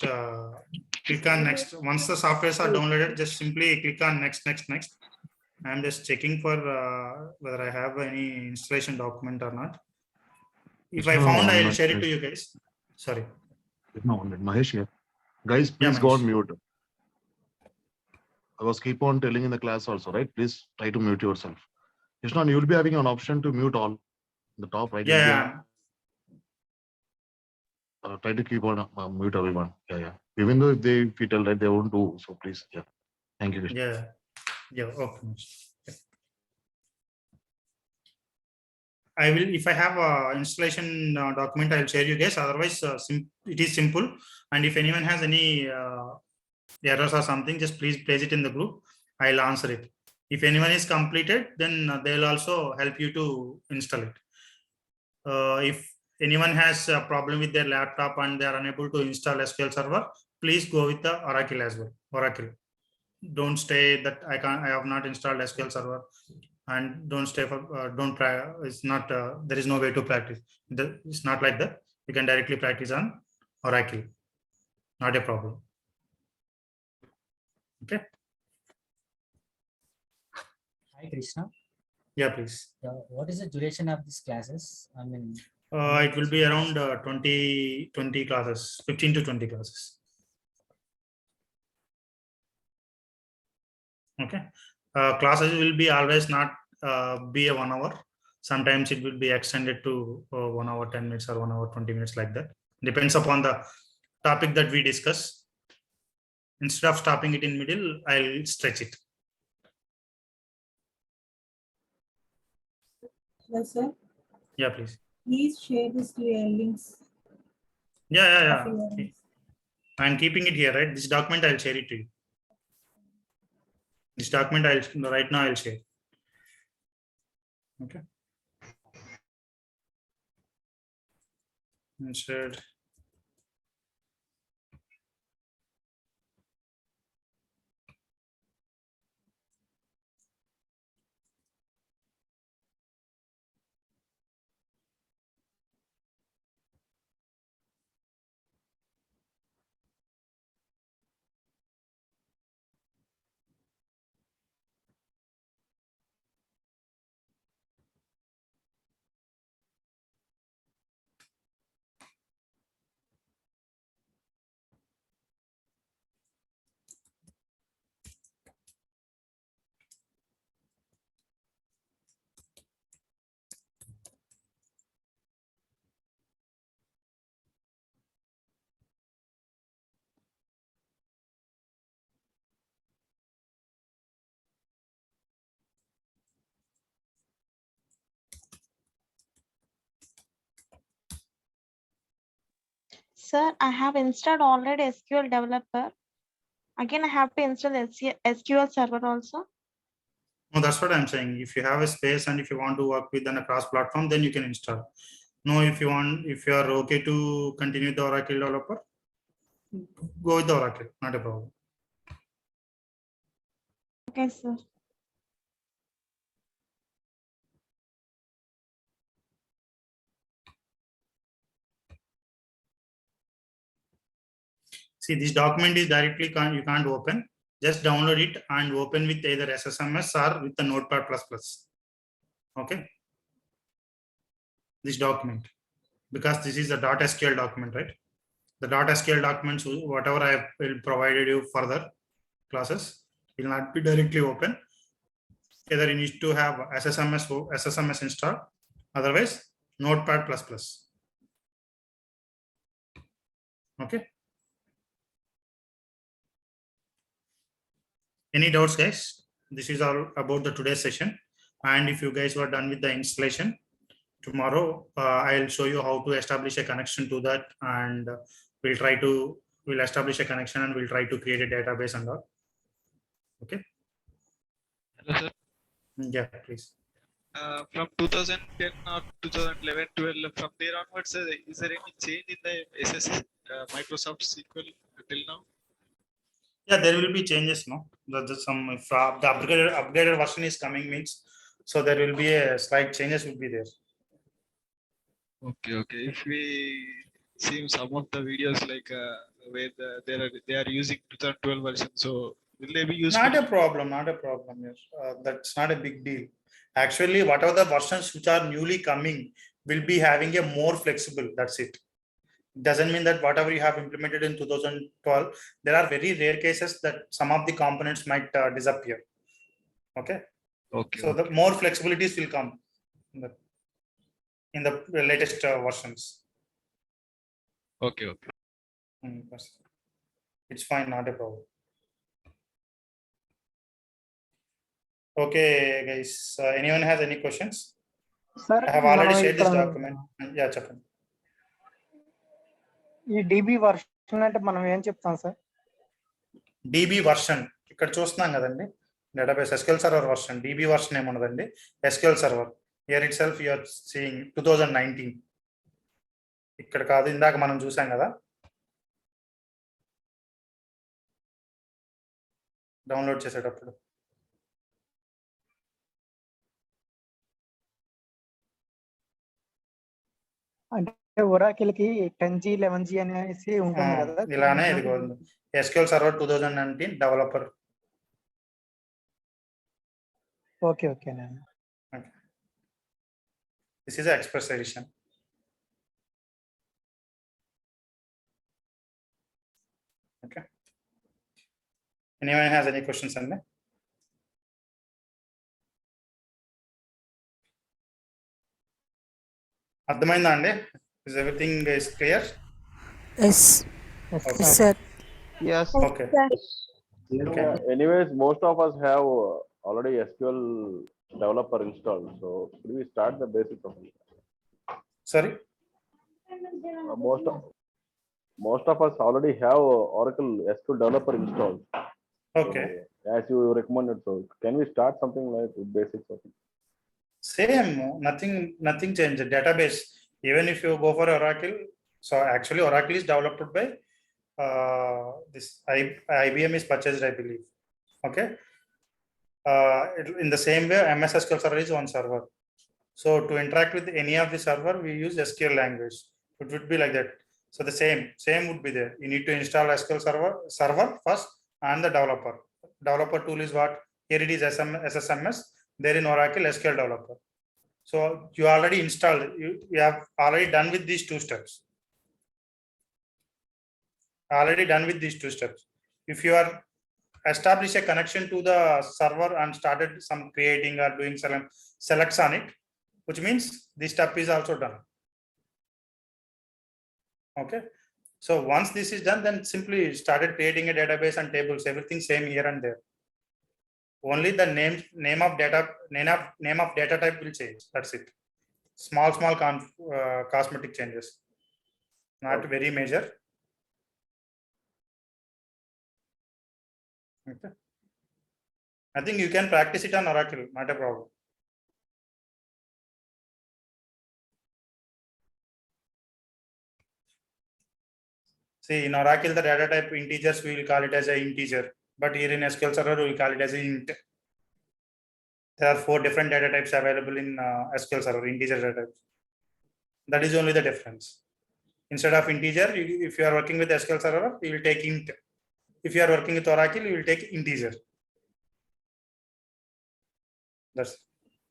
click on next. Once the softwares are downloaded, just simply click on next. I'm just checking for whether I have any installation document or not. If I found, I'll share it to you guys. Sorry. No, Mahesh here. Guys, please go on mute. I was keep on telling in the class also, right? Please try to mute yourself. Krishna, you will be having an option to mute all. The top right. Yeah. Try to keep on mute everyone. Yeah. Even though if you tell that they won't do, so please, yeah. Thank you, Krishna. Yeah. Okay. I will, if I have a installation document, I'll share you guys. Otherwise, it is simple. And if anyone has any errors or something, just please place it in the group. I'll answer it. If anyone is completed, then they'll also help you to install it. If anyone has a problem with their laptop and they are unable to install SQL Server, please go with the Oracle as well. Oracle. Don't stay that I have not installed SQL Server, and don't stay for don't try. It's not there is no way to practice. It's not like that. You can directly practice on Oracle. Not a problem. Okay. Hi, Krishna. Yeah, please. What is the duration of these classes? I mean, it will be around 20 classes, 15 to 20 classes. Okay. Classes will be always not be a 1 hour. Sometimes it will be extended to 1 hour 10 minutes or 1 hour 20 minutes, like that. Depends upon the topic that we discuss. Instead of stopping it in middle, I'll stretch it. Yes, sir. Yeah, please. Please share this links. Yeah. I'm keeping it here, right? This document, I'll share it to you. This document, right now I'll share. Okay. Shared. Sir, I have installed already SQL developer. Again, I have to install SQL server also. No, that's what I'm saying. If you have a space and if you want to work with a cross platform, then you can install. No, if you are okay to continue the Oracle developer, go with the Oracle, not a problem. Okay, sir. See, this document is directly you can't open. Just download it and open with either SSMS or with the Notepad++. Okay. This document, because this is a .SQL document, right? The .SQL documents, whatever I will provided you further classes, will not be directly open. Either you need to have SSMS installed, otherwise Notepad++. Okay. Any doubts, guys? This is all about the today's session. And if you guys were done with the installation, tomorrow I'll show you how to establish a connection to that, and we'll establish a connection and we'll try to create a database and all. Okay. Hello, sir. Yeah, please. From 2010 or 2011, 12, from there onwards, is there any change in the Microsoft SQL till now? Yeah, there will be changes, no? Some if the upgraded version is coming means, so there will be a slight changes will be there. Okay. If we see some of the videos like where they are using 2012 version, so will they be used? Not a problem. Yes. That's not a big deal. Actually, whatever the versions which are newly coming will be having a more flexible. That's it. Doesn't mean that whatever you have implemented in 2012, there are very rare cases that some of the components might disappear. Okay. So the more flexibilities will come in the latest versions. Okay. It's fine, not a problem. Okay, guys. Anyone has any questions? Sir, I have already shared this document. Yeah, చెప్పండి. ఈ DB version అంటే మనం ఏం చెప్తాం sir? DB version ఇక్కడ చూస్తున్నాం కదండి, database SQL server version. DB version ఏమున్నదండి, SQL server. Here itself you are seeing 2019. ఇక్కడ కాదు, ఇందాక మనం చూసాం కదా, డౌన్లోడ్ చేసేటప్పుడు. అంటే ఒరాకిల్ కి 10G 11G అనేసి ఉంటుంది కదా, ఇలానే ఇది SQL server 2019 developer. Okay. This is an express edition. Okay. Anyone has any questions on that? అర్థమైందా అండి? Is everything is clear? Yes. Okay. Yes, sir. Yes. Okay. Okay. Anyways, most of us have already SQL developer installed. So could we start the basics of it? Sorry? Most of us already have Oracle SQL developer installed. Okay. So, as you recommended, so can we start something like with basics of it? Same, nothing changed. Database, even if you go for Oracle, so actually Oracle is developed by this IBM is purchased, I believe. Okay. In the same way, MS SQL Server is one server. So to interact with any of the server, we use SQL language. It would be like that. So the same would be there. You need to install SQL server first and the developer. Developer tool is what? Here it is SSMS. There in Oracle SQL developer. So you already installed. You have already done with these two steps. Already done with these two steps. If you are establish a connection to the server and started some creating or doing some selects on it, which means this step is also done. Okay. So once this is done, then simply started creating a database and tables, everything same here and there. Only the name of data type will change. That's it. Small cosmetic changes, not very major. Okay. I think you can practice it on Oracle, not a problem. See, in Oracle, the data type integers, we will call it as an integer. But here in SQL Server, we will call it as an int. There are 4 different data types available in SQL Server, integer data types. That is only the difference. Instead of integer, if you are working with SQL Server, you will take int. If you are working with Oracle, you will take integer. That's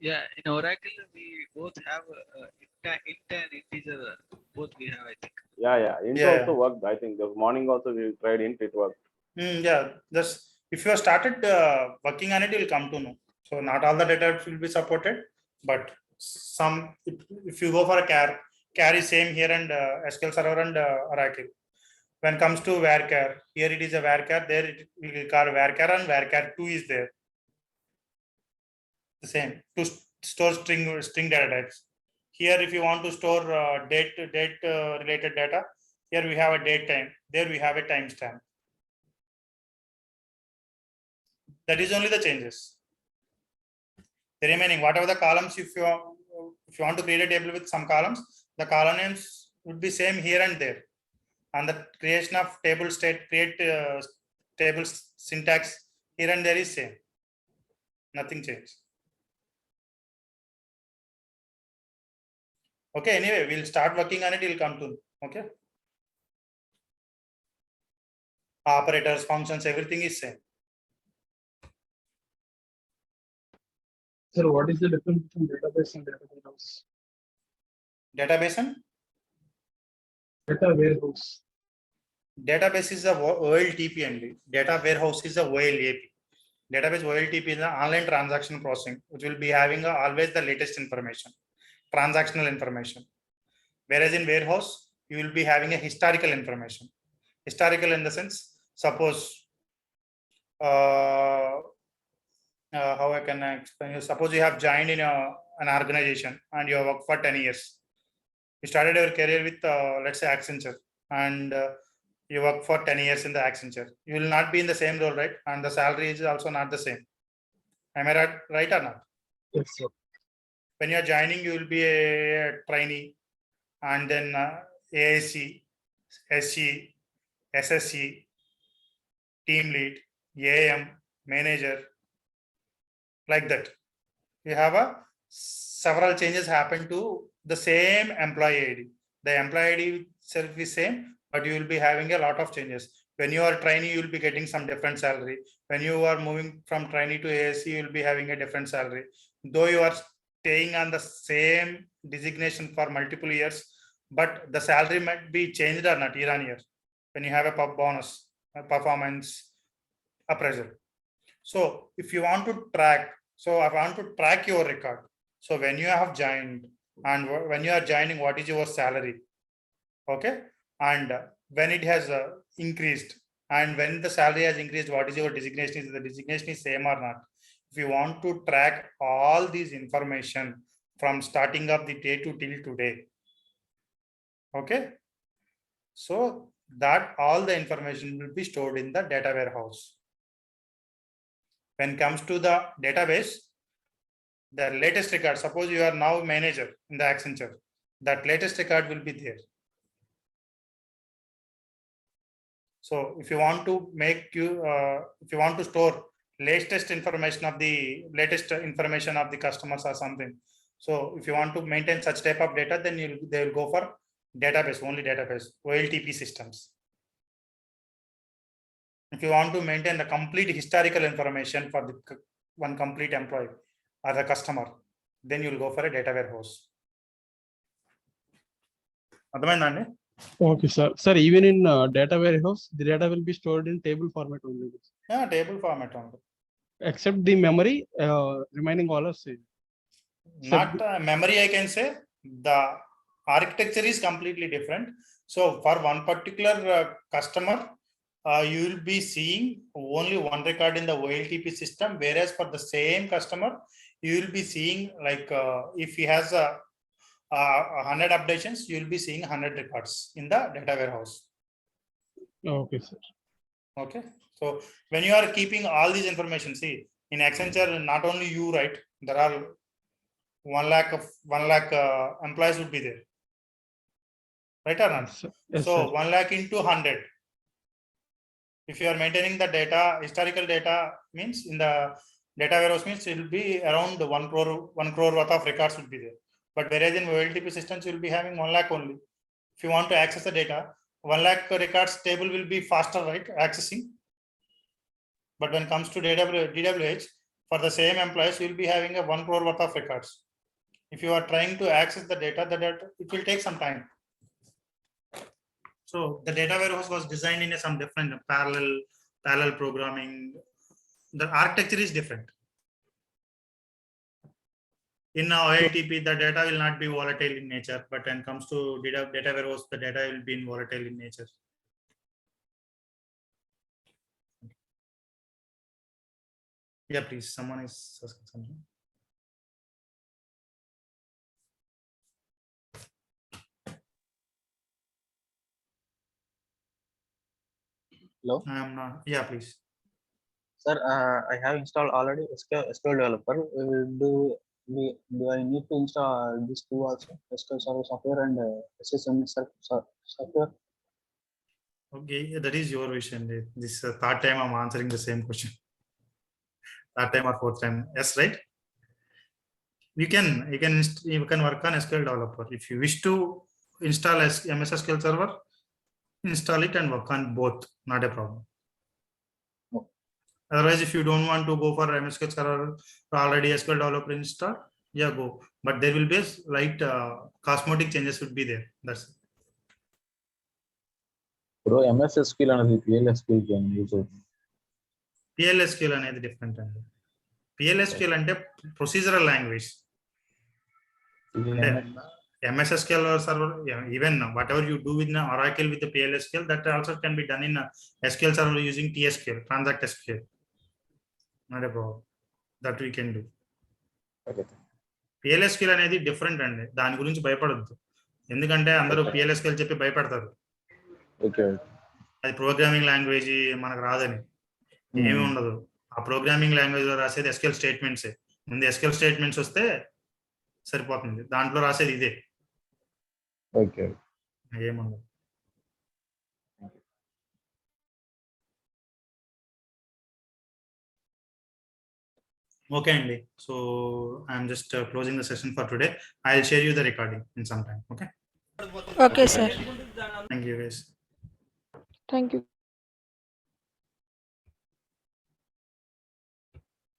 Yeah, in Oracle, we both have int and integer. Both we have, I think. Yeah. Int also worked. I think this morning also we tried int, it worked. Yeah, just if you have started working on it, you will come to know. So not all the data will be supported, but some, if you go for a char is same here and SQL Server and Oracle. When it comes to varchar, here it is a varchar, there it will call varchar and varchar2 is there. The same to store string data types. Here, if you want to store date related data, here we have a date time. There we have a timestamp. That is only the changes. The remaining, whatever the columns, if you want to create a table with some columns, the column names would be same here and there. And the creation of table state, create table syntax here and there is same. Nothing changed. Okay, anyway, we'll start working on it, it'll come to, okay. Operators, functions, everything is same. Sir, what is the difference between database and data warehouse? Database and? Data warehouse. Database is a OLTP only. Data warehouse is a OLAP. Database OLTP is an online transaction processing, which will be having always the latest information, transactional information. Whereas in warehouse, you will be having a historical information. Historical in the sense, suppose, how I can explain you? Suppose you have joined in an organization and you have worked for 10 years. You started your career with, let's say, Accenture, and you work for 10 years in the Accenture. You will not be in the same role, right? And the salary is also not the same. Am I right or not? Yes, sir. When you are joining, you will be a trainee, and then ASC, SC, SSC, team lead, AM, manager, like that. You have several changes happen to the same employee ID. The employee ID itself is same, but you will be having a lot of changes. When you are trainee, you will be getting some different salary. When you are moving from trainee to ASC, you will be having a different salary. Though you are staying on the same designation for multiple years, but the salary might be changed or not year on year when you have a bonus, a performance appraisal. So if you want to track, so I want to track your record. So when you have joined, and when you are joining, what is your salary? Okay, and when it has increased, and when the salary has increased, what is your designation? Is the designation is same or not? If you want to track all these information from starting of the day to till today, okay, so that all the information will be stored in the data warehouse. When it comes to the database, the latest record, suppose you are now manager in the Accenture, that latest record will be there. So if you want to if you want to store latest information of the customers or something, so if you want to maintain such type of data, then they will go for database, only database, OLTP systems. If you want to maintain the complete historical information for the one complete employee or the customer, then you will go for a data warehouse. Okay, sir. Sir, even in data warehouse, the data will be stored in table format only. Yeah, table format only. Except the memory, remaining all are same. Not memory, I can say. The architecture is completely different. So for one particular customer, you will be seeing only one record in the OLTP system, whereas for the same customer, you will be seeing like if he has 100 updations, you will be seeing 100 records in the data warehouse. Okay, sir. Okay, so when you are keeping all these information, see in Accenture, not only you, right? There are 1 lakh employees would be there, right or not? Yes, so sir. 1 lakh into 100. If you are maintaining the data, historical data means in the data warehouse means it will be around 1 crore worth of records would be there. But whereas in OLTP systems, you will be having 1 lakh only. If you want to access the data, 1 lakh records table will be faster, right? Accessing. But when it comes to DWH, for the same employees, you will be having a 1 crore worth of records. If you are trying to access the data, it will take some time. So the data warehouse was designed in some different parallel programming. The architecture is different. In OLTP, the data will not be volatile in nature, but when it comes to data warehouse, the data will be volatile in nature. Yeah, please. Someone is asking something. Hello. I am not. Yeah, please. Sir, I have installed already SQL developer. Do I need to install these two also, SQL Server software and SSM software? Okay, that is your vision. This third time I'm answering the same question. Third time or fourth time. Yes, right? You can work on SQL developer. If you wish to install MS SQL Server, install it and work on both. Not a problem. Otherwise, if you don't want to go for MS SQL Server, already SQL developer install, yeah, go. But there will be a slight cosmetic changes would be there. That's it. Bro, MS SQL and PLSQL can use it. PLSQL అనేది different అండి. PLSQL అంటే procedural language. MS SQL server, even whatever you do with Oracle with the PLSQL, that also can be done in SQL server using TSQL, transact SQL. Not a problem. That we can do. Okay. PLSQL అనేది different అండి. దాని గురించి భయపడద్దు. ఎందుకంటే అందరూ PLSQL చెప్పి భయపడతారు. అది ప్రోగ్రామింగ్ లాంగ్వేజ్ మనకు రాదని. ఏమీ ఉండదు. ఆ ప్రోగ్రామింగ్ లాంగ్వేజ్ లో రాసేది SQL స్టేట్మెంట్సే. ముందు SQL స్టేట్మెంట్స్ వస్తే సరిపోతుంది. దాంట్లో రాసేది ఇదే. ఓకే. ఏముండదు. Okay, Andy. So I'm just closing the session for today. I'll share you the recording in some time. Okay. Okay, sir. Thank you, guys. Thank you.